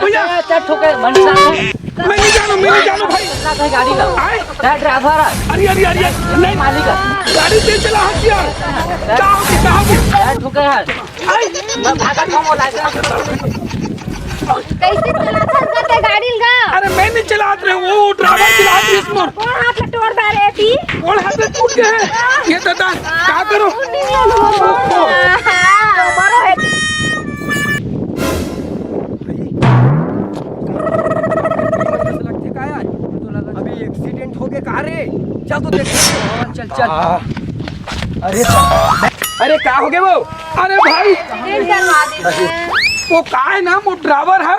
भैया क्या ठोके मैं नहीं जानू भाई गाड़ी का ड्राइवर अरे अरे अरे नहीं मालिक गाड़ी तेज चला हथियार कहाँ क्या ठोके है मैं भागा कम लाइसेंस कैसे चलाता है गाड़ी का? अरे मैं नहीं चलात रहे वो ड्राइवर चलात रहे इसमें कौन हाथ में तोड़ पा रहे थी? कौन हाथ में टूट गए हैं ये दादा क्या करो बड़ो है अभी एक्सीडेंट हो गया कहाँ रे? चल तो देख चल चल अरे क्या हो गया वो? अरे भाई वो का है ना वो ड्राइवर है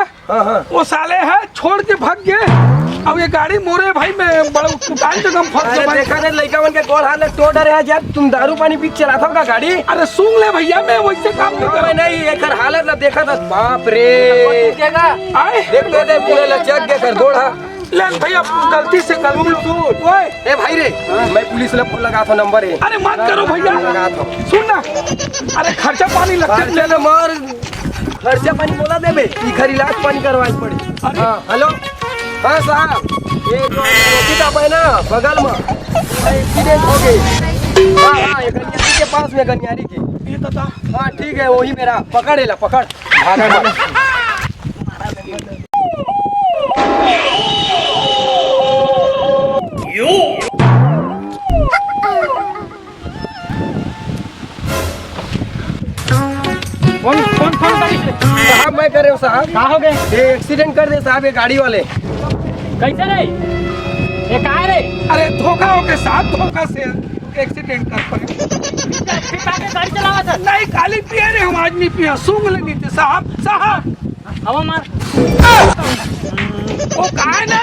वो साले है छोड़ के भाग गए अब ये गाड़ी मोरे भाई मैं बड़ा दुकान जगह फंस अरे गया देखा नहीं लड़का बन के गोल हाथ में तोड़ रहे जब तुम दारू पानी पी के चलाता होगा गाड़ी? अरे सुन ले भैया मैं वैसे काम नहीं कर नहीं एकर हालत ना देखा था बाप रे आए देख ले दे पूरे लचक के कर दौड़ा ले भैया गलती से गलती ओए ए भाई रे मैं पुलिस ले फोन लगा था नंबर है अरे मत करो भैया लगा था सुन ना अरे खर्चा पानी लगता ले ले मार खर्चा पानी बोला देबे ई खरी इलाज पानी करवाई पड़ी हां हेलो हां साहब ये जो रोकिता है ना बगल में एक्सीडेंट हो गई हां ये गनियारी के पास में गनियारी की ये दादा हां ठीक है वही मेरा पकड़ भागा कौन साहब मैं कर रहे हो साहब कहाँ हो गए ये एक्सीडेंट कर दे साहब ये गाड़ी वाले कैसे रे ये कहाँ रे अरे धोखा हो के साथ धोखा से एक्सीडेंट कर पड़े गाड़ी चलावा था नहीं काली पिए रे हम आज नहीं पिया सूंघ लेनी थी साहब हवा मार वो कहा है ना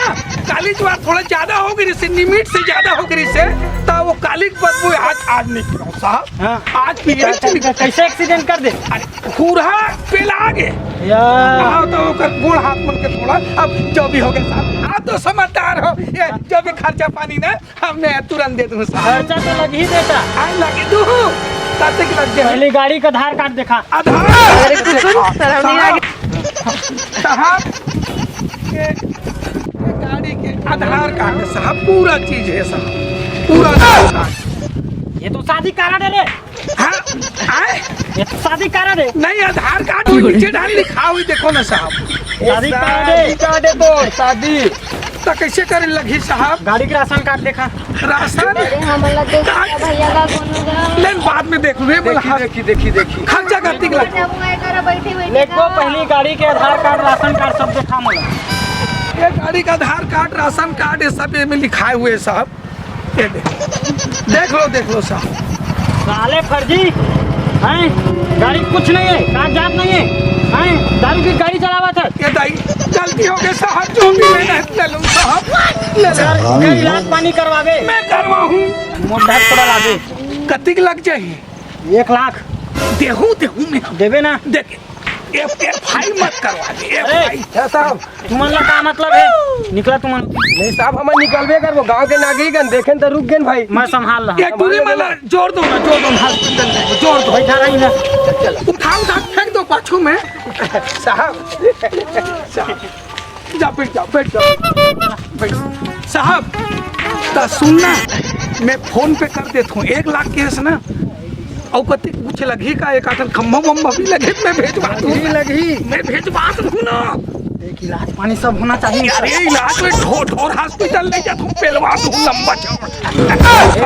काली जो थोड़ा ज्यादा हो गई से लिमिट से ज्यादा हो गई से तो वो काली बदबू आज नहीं पी रहा हूँ साहब आज पिए कैसे एक्सीडेंट कर दे पूरा पेला गए यार तो गोड़ हाथ मन के थोड़ा अब जो भी हो गया साहब आप तो समझदार हो ये जो भी खर्चा पानी ना हमने तुरंत दे दूँ साहब खर्चा तो लग ही देता लगे दू कते लग गए पहले गाड़ी का आधार कार्ड देखा आधार साहब ये गाड़ी के आधार कार्ड है साहब पूरा चीज है साहब पूरा आधार कार्ड ये तो शादी करा दे रे हाँ आए ये तो शादी करा दे नहीं आधार कार्ड वो नीचे डाल लिखा हुई देखो ना साहब शादी करा दे तो शादी तो कैसे करे लगी साहब गाड़ी का राशन कार्ड देखा राशन हमला देख भैया का कोनो लेकिन बाद में देख लूँ देखी खर्चा करती लग बैठे देखो पहली गाड़ी के आधार कार्ड राशन कार्ड सब देखा मुझे ये गाड़ी का आधार कार्ड राशन कार्ड ये सब में लिखाए हुए साहब ये देख लो साहब साले फर्जी हैं गाड़ी कुछ नहीं है कागजात नहीं है हैं दारू की गाड़ी चलावा था ये दाई गलती हो गई साहब जो भी लेना है ले लो साहब ले ले इलाज पानी करवावे मैं करवा हूँ मोटा पड़ा लागे कतिक लग जाइए 1 लाख देहू में देवे ना देख FI मत करवा दे FI क्या साहब तुम्हारा का मतलब है निकला तुम नहीं साहब हम निकलबे कर वो गांव के नागरिक देखें तो रुक गए भाई मैं संभाल रहा ये पूरी माला जोड़ दो ना हॉस्पिटल में जोड़ दो बैठा रही ना उठा फेंक दो पाछू में साहब जा बैठ जाओ साहब तो सुनना मैं फोन पे कर देता हूँ 1 लाख केस ना और कति पूछ लगी का एक आठन खम्भा वम्भा भी लगे मैं भेजवा दूँ मैं भेजवा दूँ ना एक इलाज पानी सब होना चाहिए अरे इलाज में ढोर हॉस्पिटल ले जा तुम पेलवा दूँ लंबा चौड़ा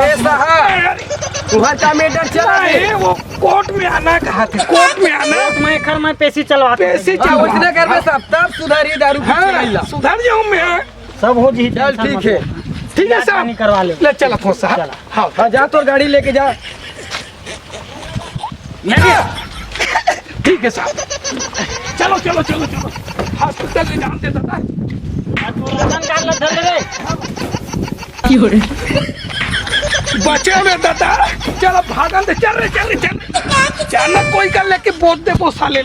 ए साहब तुहर का मीटर चला अरे वो कोर्ट में आना कहा थे कोर्ट में आना मैं खर में पैसे चलवा पैसे उसने कर में सब तब सुधारी दारू हाँ सुधर जाऊँ मैं सब हो जी चल ठीक है ठीक है साहब करवा ले चला थो साहब हाँ जा तो गाड़ी लेके जा ठीक है साहब चलो हॉस्पिटल ले जान दे दादा बचे में दादा चलो भागन दे चल रे चल ना कोई कर लेके बोल दे वो साले